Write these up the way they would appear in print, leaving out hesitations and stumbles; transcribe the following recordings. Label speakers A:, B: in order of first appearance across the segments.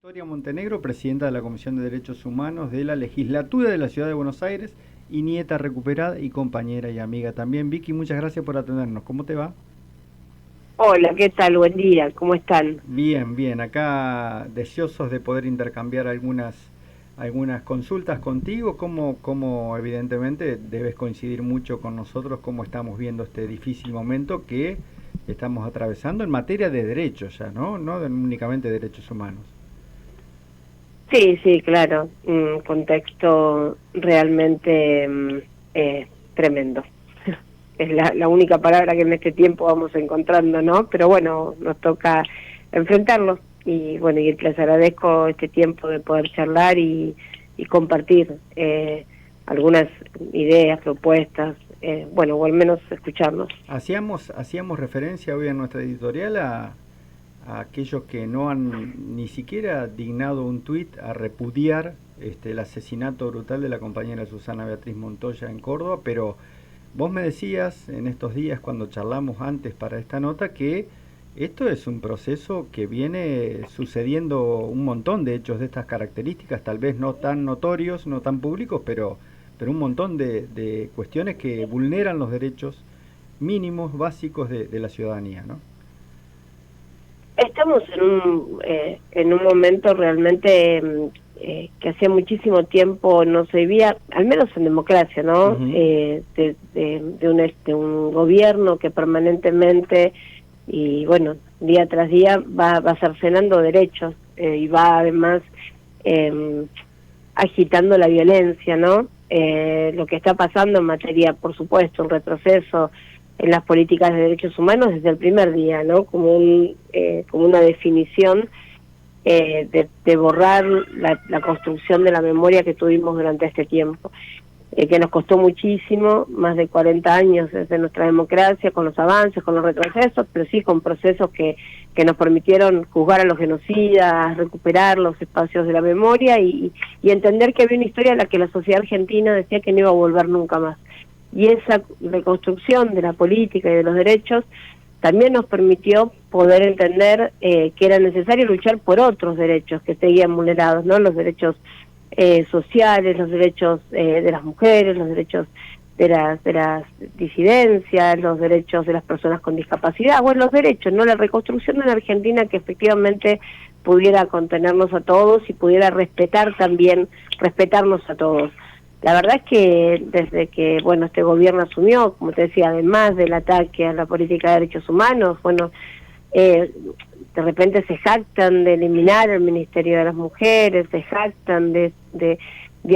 A: Victoria Montenegro, presidenta de la Comisión de Derechos Humanos de la Legislatura de la Ciudad de Buenos Aires y nieta recuperada y compañera y amiga también. Vicky, muchas gracias por atendernos. ¿Cómo te va?
B: Hola, ¿qué tal? Buen día, ¿cómo están?
A: Bien, bien. Acá deseosos de poder intercambiar algunas consultas contigo. Cómo evidentemente debes coincidir mucho con nosotros, cómo estamos viendo este difícil momento que estamos atravesando en materia de derechos ya, ¿no? No únicamente derechos humanos.
B: Sí, sí, claro, un contexto realmente tremendo. Es la única palabra que en este tiempo vamos encontrando, ¿no? Pero bueno, nos toca enfrentarlo y bueno, y les agradezco este tiempo de poder charlar y compartir algunas ideas, propuestas, bueno, o al menos escucharnos.
A: Hacíamos referencia hoy en nuestra editorial a aquellos que no han ni siquiera dignado un tuit a repudiar el asesinato brutal de la compañera Susana Beatriz Montoya en Córdoba, pero vos me decías en estos días cuando charlamos antes para esta nota que esto es un proceso que viene sucediendo un montón de hechos de estas características, tal vez no tan notorios, no tan públicos, pero un montón de cuestiones que vulneran los derechos mínimos, básicos de la ciudadanía, ¿no?
B: Estamos en un momento realmente que hacía muchísimo tiempo no se vivía, al menos en democracia, ¿no? De un gobierno que permanentemente y bueno, día tras día va cercenando derechos y va además agitando la violencia, ¿no? Lo que está pasando en materia, por supuesto, un retroceso en las políticas de derechos humanos desde el primer día, ¿no? Como una definición de borrar la construcción de la memoria que tuvimos durante este tiempo, que nos costó muchísimo, más de 40 años desde nuestra democracia, con los avances, con los retrocesos, pero sí con procesos que nos permitieron juzgar a los genocidas, recuperar los espacios de la memoria y entender que había una historia en la que la sociedad argentina decía que no iba a volver nunca más. Y esa reconstrucción de la política y de los derechos también nos permitió poder entender que era necesario luchar por otros derechos que seguían vulnerados, ¿no? Los derechos sociales, los derechos de las mujeres, los derechos de las disidencias, los derechos de las personas con discapacidad, bueno, los derechos, ¿no? La reconstrucción de una Argentina que efectivamente pudiera contenernos a todos y pudiera respetarnos a todos. La verdad es que desde que, bueno, este gobierno asumió, como te decía, además del ataque a la política de derechos humanos, bueno, de repente se jactan de eliminar el Ministerio de las Mujeres, se jactan de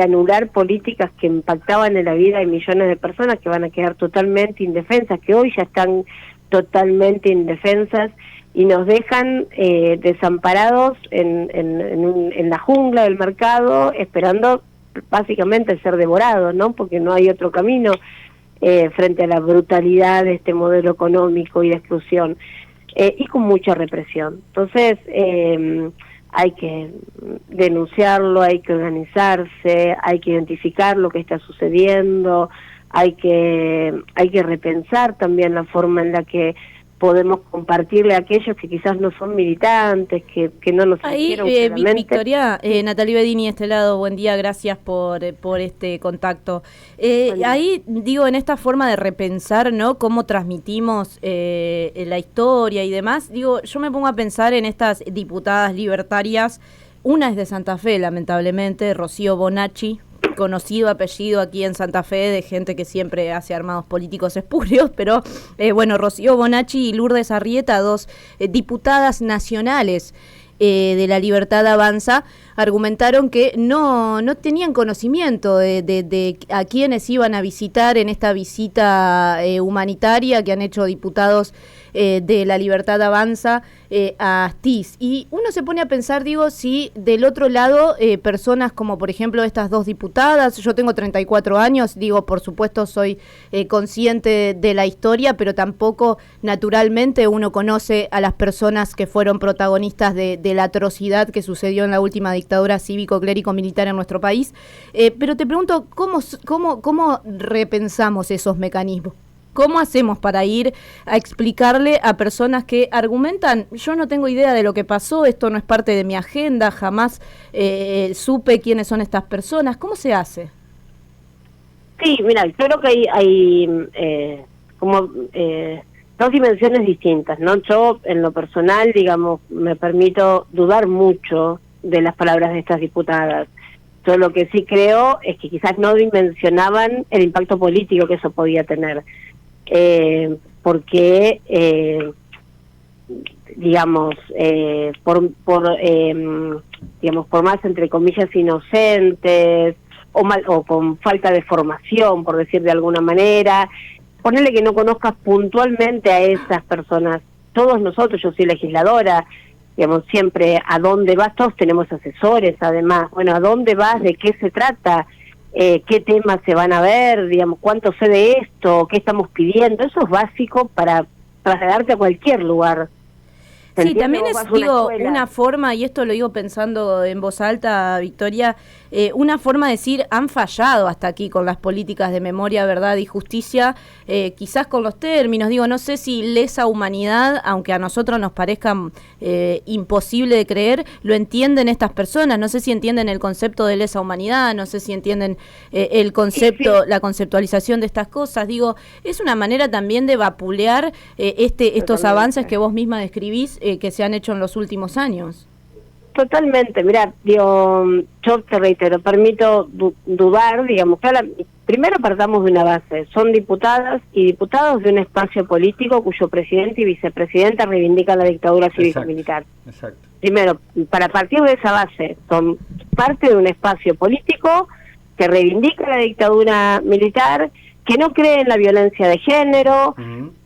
B: anular políticas que impactaban en la vida de millones de personas que van a quedar totalmente indefensas, que hoy ya están totalmente indefensas y nos dejan desamparados en la jungla del mercado, esperando básicamente ser devorados, ¿no? Porque no hay otro camino frente a la brutalidad de este modelo económico y de exclusión. Y con mucha represión. Entonces, hay que denunciarlo, hay que organizarse, hay que identificar lo que está sucediendo, hay que repensar también la forma en la que podemos compartirle a aquellos que quizás no son militantes, que no nos eligieron claramente.
C: Victoria, Natalia Bedini, este lado, buen día, gracias por este contacto. Ahí, digo, en esta forma de repensar, ¿no?, cómo transmitimos la historia y demás, digo, yo me pongo a pensar en estas diputadas libertarias. Una es de Santa Fe, lamentablemente, Rocío Bonacci, conocido apellido aquí en Santa Fe de gente que siempre hace armados políticos espurios, pero bueno, Rocío Bonacci y Lourdes Arrieta, dos diputadas nacionales de La Libertad Avanza, argumentaron que no tenían conocimiento de a quiénes iban a visitar en esta visita humanitaria que han hecho diputados de La Libertad Avanza a Astiz. Y uno se pone a pensar, digo, si del otro lado personas como por ejemplo estas dos diputadas, yo tengo 34 años, digo, por supuesto soy consciente de la historia, pero tampoco naturalmente uno conoce a las personas que fueron protagonistas de la atrocidad que sucedió en la última dictadura cívico-clérico-militar en nuestro país. Pero te pregunto, ¿cómo repensamos esos mecanismos? ¿Cómo hacemos para ir a explicarle a personas que argumentan, yo no tengo idea de lo que pasó, esto no es parte de mi agenda, jamás supe quiénes son estas personas? ¿Cómo se hace?
B: Sí, mira, yo creo que hay dos dimensiones distintas, ¿no? Yo, en lo personal, digamos, me permito dudar mucho de las palabras de estas diputadas. Yo lo que sí creo es que quizás no dimensionaban el impacto político que eso podía tener. Porque digamos por más entre comillas inocentes o con falta de formación, por decir de alguna manera, ponerle que no conozcas puntualmente a esas personas. Todos nosotros, yo soy legisladora, digamos, siempre a dónde vas, todos tenemos asesores además, bueno, a dónde vas, de qué se trata, qué temas se van a ver, digamos, cuánto sé de esto, qué estamos pidiendo. Eso es básico para trasladarte a cualquier lugar.
C: Sí, también es, digo, una forma, y esto lo digo pensando en voz alta, Victoria, una forma de decir, han fallado hasta aquí con las políticas de memoria, verdad y justicia, quizás con los términos, digo, no sé si lesa humanidad, aunque a nosotros nos parezca imposible de creer, lo entienden estas personas, no sé si entienden el concepto de lesa humanidad, no sé si entienden el concepto, la conceptualización de estas cosas, digo, es una manera también de vapulear estos avances que vos misma describís, que se han hecho en los últimos años.
B: Totalmente, mirá, digo, yo te reitero, permito dudar, digamos, primero partamos de una base, son diputadas y diputados de un espacio político cuyo presidente y vicepresidenta reivindican la dictadura cívico-militar.
A: Exacto.
B: Primero, para partir de esa base, son parte de un espacio político que reivindica la dictadura militar, que no cree en la violencia de género,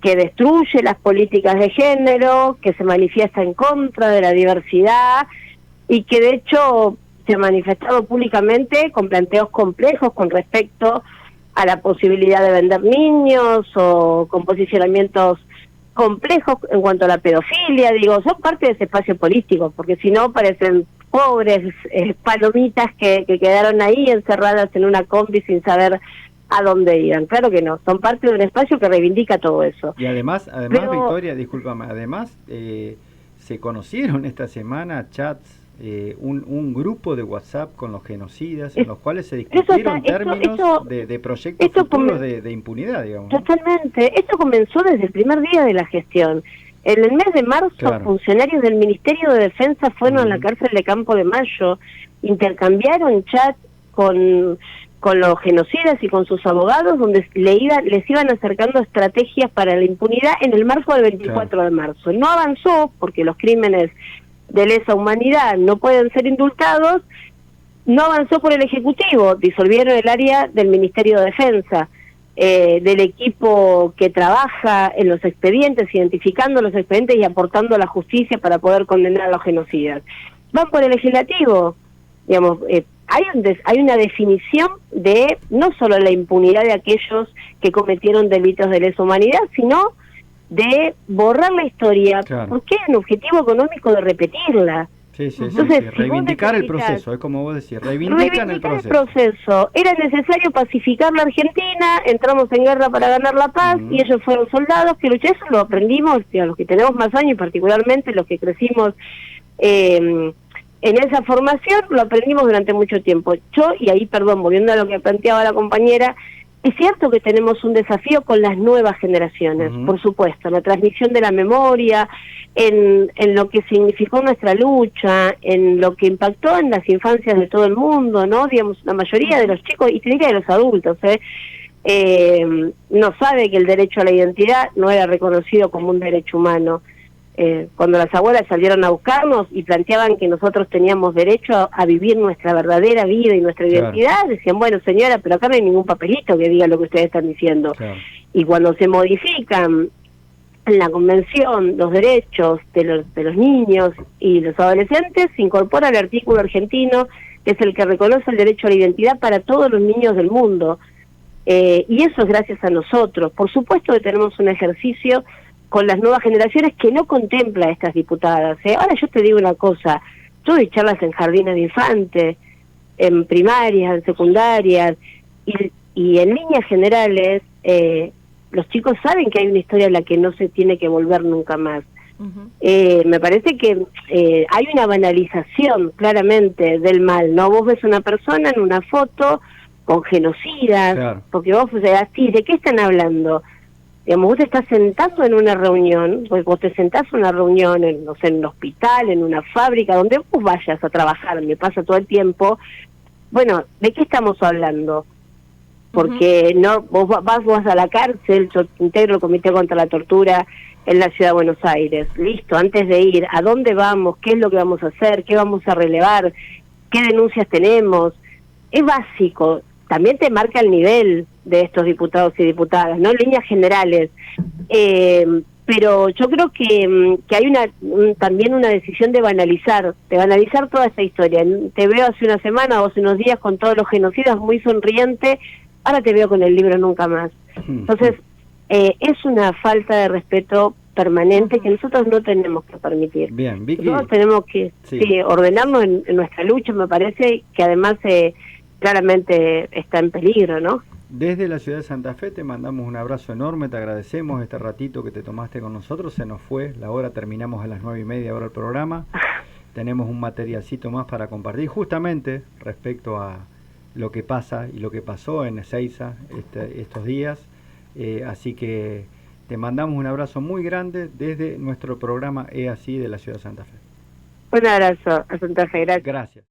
B: que destruye las políticas de género, que se manifiesta en contra de la diversidad y que de hecho se ha manifestado públicamente con planteos complejos con respecto a la posibilidad de vender niños o con posicionamientos complejos en cuanto a la pedofilia. Digo, son parte de ese espacio político, porque si no parecen pobres palomitas que quedaron ahí encerradas en una combi sin saber a dónde iban. Claro que no, son parte de un espacio que reivindica todo eso.
A: Y además pero, Victoria, discúlpame, además se conocieron esta semana chats, un grupo de WhatsApp con los genocidas, en los cuales se discutieron términos de proyectos futuros de impunidad, digamos.
B: Totalmente, esto comenzó desde el primer día de la gestión. En el mes de marzo, funcionarios del Ministerio de Defensa fueron a la cárcel de Campo de Mayo, intercambiaron chat con los genocidas y con sus abogados, donde les iban acercando estrategias para la impunidad en el marco del 24 de marzo. No avanzó porque los crímenes de lesa humanidad no pueden ser indultados, no avanzó por el Ejecutivo, disolvieron el área del Ministerio de Defensa, del equipo que trabaja en los expedientes, identificando los expedientes y aportando a la justicia para poder condenar a los genocidas. Van por el Legislativo, digamos, hay una definición de no solo la impunidad de aquellos que cometieron delitos de lesa humanidad, sino de borrar la historia, porque hay un objetivo económico de repetirla.
A: Sí. Entonces, reivindicar el proceso, es como vos decís, reivindican el proceso.
B: Era necesario pacificar la Argentina, entramos en guerra para ganar la paz, y ellos fueron soldados que lucharon. Eso lo aprendimos, los que tenemos más años, particularmente los que crecimos en esa formación, lo aprendimos durante mucho tiempo. Y ahí, volviendo a lo que planteaba la compañera, es cierto que tenemos un desafío con las nuevas generaciones, por supuesto, la transmisión de la memoria, en lo que significó nuestra lucha, en lo que impactó en las infancias de todo el mundo, ¿no? Digamos, la mayoría de los chicos, y te diría de los adultos, no sabe que el derecho a la identidad no era reconocido como un derecho humano. Cuando las abuelas salieron a buscarnos y planteaban que nosotros teníamos derecho a vivir nuestra verdadera vida y nuestra identidad, decían, bueno señora, pero acá no hay ningún papelito que diga lo que ustedes están diciendo. Y cuando se modifican en la Convención los derechos de los niños y los adolescentes, se incorpora el artículo argentino, que es el que reconoce el derecho a la identidad para todos los niños del mundo. Y eso es gracias a nosotros. Por supuesto que tenemos un ejercicio con las nuevas generaciones que no contempla a estas diputadas. Ahora yo te digo una cosa, yo doy charlas en jardines de infantes, en primarias, en secundarias, y en líneas generales, los chicos saben que hay una historia a la que no se tiene que volver nunca más. Me parece que hay una banalización claramente del mal, ¿no? Vos ves una persona en una foto con genocidas, claro. Porque vos así, ¿de qué están hablando? Digamos, vos te estás sentando en una reunión, vos te sentás en una reunión, no sé, en un hospital, en una fábrica, donde vos vayas a trabajar, me pasa todo el tiempo. Bueno, ¿de qué estamos hablando? Porque no vos vas a la cárcel, yo integro el Comité contra la Tortura en la Ciudad de Buenos Aires. Listo, antes de ir, ¿a dónde vamos? ¿Qué es lo que vamos a hacer? ¿Qué vamos a relevar? ¿Qué denuncias tenemos? Es básico. También te marca el nivel de estos diputados y diputadas, ¿no? Líneas generales. Pero yo creo que hay también una decisión de banalizar toda esta historia. Te veo hace una semana o hace unos días con todos los genocidas muy sonriente, ahora te veo con el libro nunca más. Entonces, es una falta de respeto permanente que nosotros no tenemos que permitir.
A: Bien, Vicky.
B: Nosotros tenemos que ordenarnos en nuestra lucha, me parece que además claramente está en peligro, ¿no?
A: Desde la ciudad de Santa Fe te mandamos un abrazo enorme, te agradecemos este ratito que te tomaste con nosotros, se nos fue la hora, terminamos a las 9:30 ahora el programa, tenemos un materialcito más para compartir, justamente respecto a lo que pasa y lo que pasó en Ezeiza estos días, así que te mandamos un abrazo muy grande desde nuestro programa Así de la ciudad de Santa Fe.
B: Un abrazo a Santa Fe, gracias.
A: Gracias.